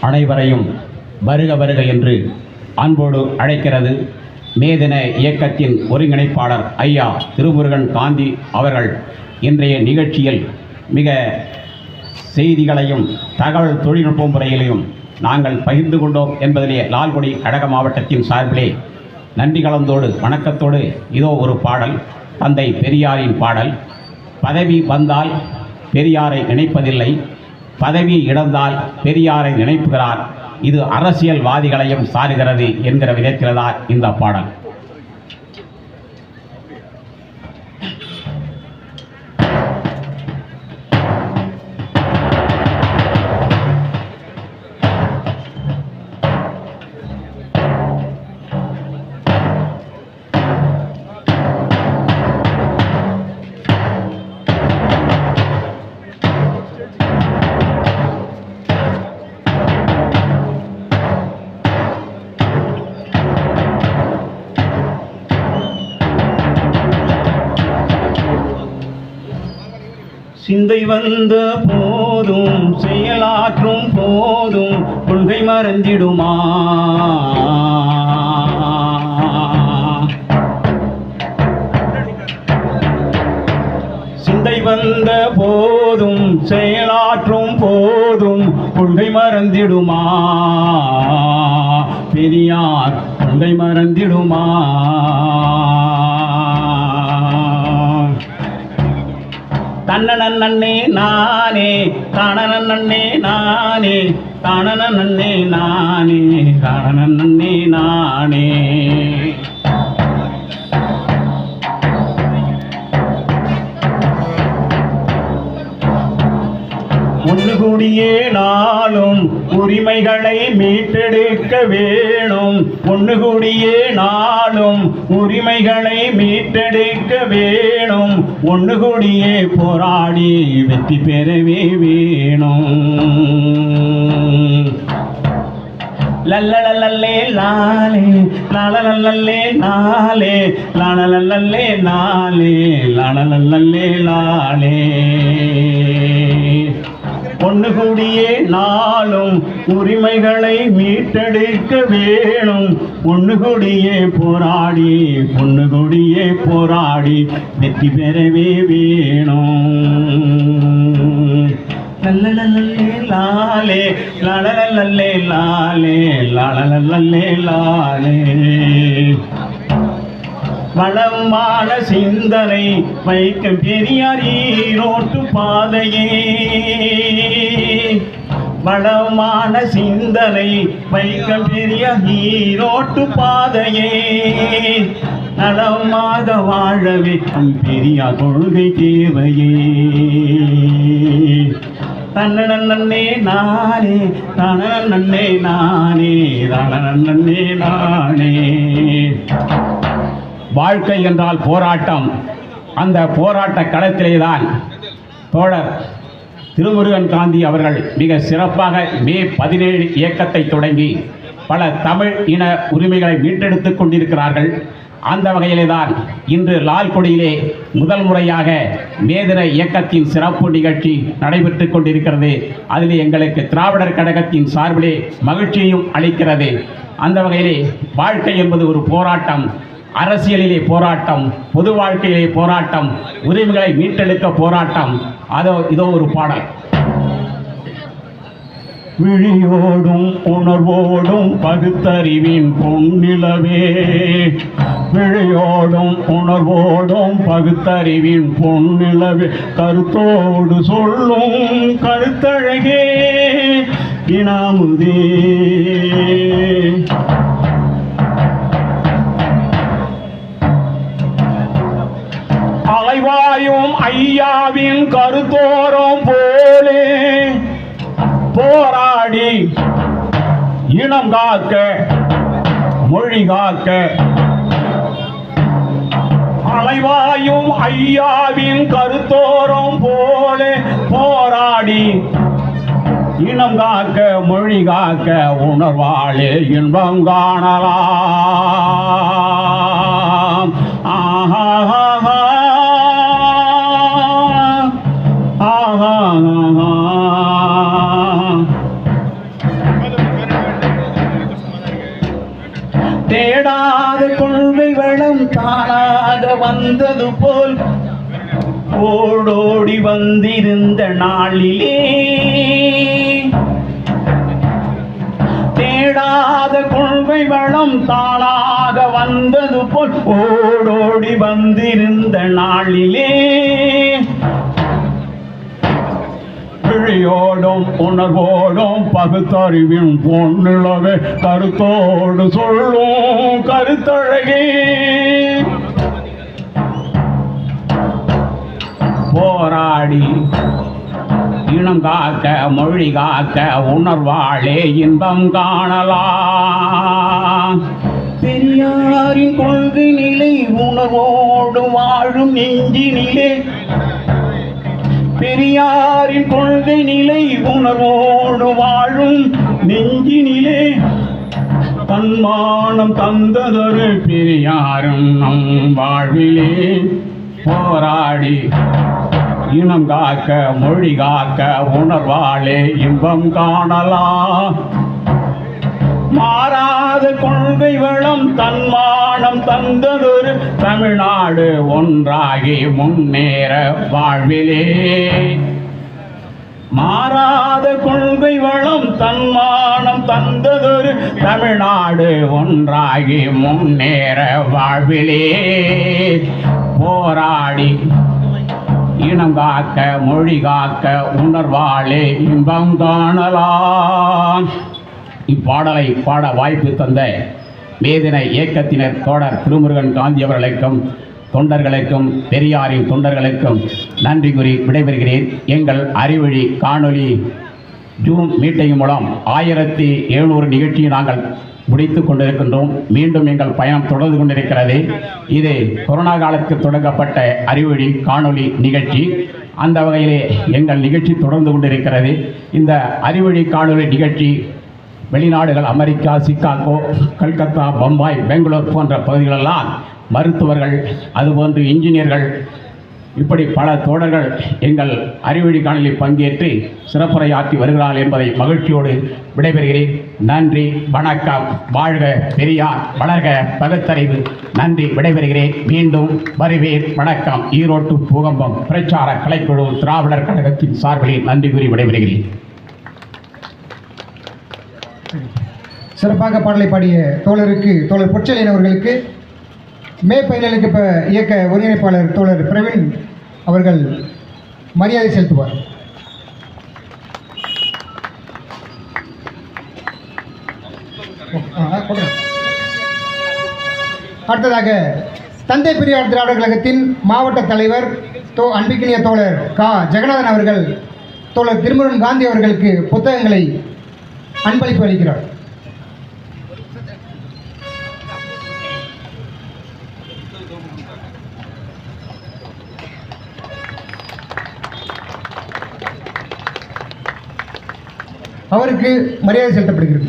அனைவரையும் வருக வருக என்று அன்போடு அழைக்கிறது. மேதின இயக்கத்தின் ஒருங்கிணைப்பாளர் ஐயா திருமுருகன் காந்தி அவர்கள் இன்றைய நிகழ்ச்சியில் மிக செய்திகளையும் தகவல் தொழில்நுட்ப முறையிலையும் நாங்கள் பகிர்ந்து கொண்டோம் என்பதிலே லால்குடி கழக மாவட்டத்தின் சார்பிலே நன்றி கலந்தோடு வணக்கத்தோடு இதோ ஒரு பாடல், தந்தை பெரியாரின் பாடல். பதவி வந்தால் பெரியாரை நினைப்பதில்லை, பதவி இழந்தால் பெரியாரை நினைப்புகிறார், இது அரசியல்வாதிகளையும் சாருகிறது என்கிற விதத்தில்தான் இந்த பாடல். சிந்தை வந்த போதும் செயலாற்றும் போதும் கொள்கை மறந்திடுமா? சிந்தை வந்த போதும் செயலாற்றும் போதும் கொள்கை மறந்திடுமா? பெரியார் கொள்கை மறந்திடுமா? தன்னனன்னே நானே தானனன்னே நானே தானனன்னே நானே தானனன்னே நானே. ஒன்று கூடியே நாளும் உரிமைகளை மீட்டெடுக்க வேணும். ஒன்று கூடியே நாளும் உரிமைகளை மீட்டெடுக்க வேணும். ஒன்று கூடியே போராடி வெற்றி பெறவே வேணும். லல்லலல்லே லாலே லாலலல்லே நாலே லாலலல்லே நாலே லாலலல்லே லாலே. ஒன்று கூடியே நாளும் உரிமைகளை மீட்டெடுக்க வேணும். ஒன்று கூடியே போராடி ஒன்று கூடியே போராடி வெற்றி பெறவே வேணும். லல்லலல்லே லாலே லாலலல்லே லாலே லாலலல்லே லாலே. வளமான சிந்தனை வைக்கும் பெரியார் ஈரோட்டு பாதையே. வளமான சிந்தனை வைக்கும் பெரியார் ஈரோட்டு பாதையே. நலமாக வாழவே பெரியார் கொள்கை தேவையே. தன்னனன்னே நானே தானனன்னே நானே தானனன்னே நானே. வாழ்க்கை என்றால் போராட்டம். அந்த போராட்ட களத்திலேதான் தோழர் திருமுருகன் காந்தி அவர்கள் மிக சிறப்பாக மே 17 இயக்கத்தை தொடங்கி பல தமிழ் இன உரிமைகளை மீட்டெடுத்துக் கொண்டிருக்கிறார்கள். அந்த வகையிலே தான் இன்று லால்குடியிலே முதல் முறையாக மேதின இயக்கத்தின் சிறப்பு நிகழ்ச்சி நடைபெற்று கொண்டிருக்கிறது. அதில் எங்களுக்கு திராவிடர் கழகத்தின் சார்பிலே மகிழ்ச்சியும் அளிக்கிறது. அந்த வகையிலே வாழ்க்கை என்பது ஒரு போராட்டம். அரசியலிலே போராட்டம், பொது வாழ்க்கையிலே போராட்டம், உரிமைகளை மீட்டெடுக்க போராட்டம். இதோ ஒரு பாடல். விழியோடும் உணர்வோடும் பகுத்தறிவின் பொன்னிலவே. விழியோடும் உணர்வோடும் பகுத்தறிவின் பொன்னிலவே. கருத்தோடு சொல்லும் கருத்தழகே இனாமுதே. அலைவாயும் ஐயாவின் கருத்தோறும் போலே போராடி இனம் காக்க மொழி காக்க. அலைவாயும் ஐயாவின் கருத்தோறும் போலே போராடி இனம் காக்க மொழி காக்க. உணர்வாளே இன்பம் காணலாம். ஆஹா ஆஹா தேடாத கொள்கை வளம் தானாக வந்தது போல் ஓடோடி வந்திருந்த நாளிலே தேடாத கொள்கை வளம் தானாக வந்தது போல் ஓடோடி வந்திருந்த நாளிலே விழியோடும் உணர்வோடும் பகுத்தறிவின் பொன்னிலவே கருத்தோடு சொல்லும் கருத்தழகே போராடி இனம் காக்க மொழி காக்க உணர்வாளே இன்பம் காணலாம் பெரியாரின் கொள்கை நிலை உணர்வோடு வாழும் நெஞ்சினிலே பெரியாரின் கொள்கை நிலை உணர்வோடு வாழும் நெஞ்சினிலே தன்மானம் தந்ததொரு பெரியாரும் நம் வாழ்விலே போராடி இனம் காக்க மொழி காக்க உணர்வாளே இன்பம் காணலாம் மாறாத கொள்கை வளம் தன்மானம் தந்ததொரு தமிழ்நாடு ஒன்றாகி முன்னேற வாழ்விலே மாறாத கொள்கை வளம் தன்மானம் தந்ததொரு தமிழ்நாடு ஒன்றாகி முன்னேற வாழ்விலே போராடி இனம் காக்க மொழி காக்க உணர்வாளே இன்பம் காணலாம். இப்பாடலை பாட வாய்ப்பு தந்த மேதின இயக்கத்தினர் தோழர் திருமுருகன் காந்தி அவர்களுக்கும் தொண்டர்களுக்கும் பெரியாரின் தொண்டர்களுக்கும் நன்றி கூறி விடைபெறுகிறேன். எங்கள் அறிவழி காணொலி ஜூம் மீட்டிங் மூலம் 1700 நிகழ்ச்சியை நாங்கள் முடித்து கொண்டிருக்கின்றோம். மீண்டும் எங்கள் பயணம் தொடர்ந்து கொண்டிருக்கிறது. இது கொரோனா காலத்தில் தொடங்கப்பட்ட அறிவழி காணொலி நிகழ்ச்சி. அந்த வகையிலே எங்கள் நிகழ்ச்சி தொடர்ந்து கொண்டிருக்கிறது. இந்த அறிவழி காணொலி நிகழ்ச்சி வெளிநாடுகள் அமெரிக்கா, சிகாகோ, கல்கத்தா, பம்பாய், பெங்களூர் போன்ற பகுதிகளெல்லாம் மருத்துவர்கள், அதுபோன்று இன்ஜினியர்கள், இப்படி பல தோழர்கள் எங்கள் அறிவழி காணொலியில் பங்கேற்று சிறப்புரையாற்றி வருகிறார்கள் என்பதை மகிழ்ச்சியோடு விடைபெறுகிறேன். நன்றி, வணக்கம். வாழ்க பெரியார், வளர்க பகுத்தறிவு. நன்றி, விடைபெறுகிறேன். மீண்டும் வருவேன். வணக்கம். ஈரோட்டு பூகம்பம் பிரச்சார கலைக்குழு திராவிடர் கழகத்தின் சார்பில் நன்றி கூறி விடைபெறுகிறேன். சிறப்பாக பாடலை பாடிய தோழர் பொற்செழியன் அவர்களுக்கு மே 17க்கு இப்போ இயக்க ஒருங்கிணைப்பாளர் தோழர் பிரவீன் அவர்கள் மரியாதை செலுத்துவார். அடுத்ததாக தந்தை பெரியார் திராவிடர் கழகத்தின் மாவட்ட தலைவர் அன்பிக்கினிய தோழர் ஜெகநாதன் அவர்கள் தோழர் திருமுருகன் காந்தி அவர்களுக்கு புத்தகங்களை அன்பளிப்பு அளிக்கிறார். அவருக்கு மரியாதை செலுத்தப்படுகிறது.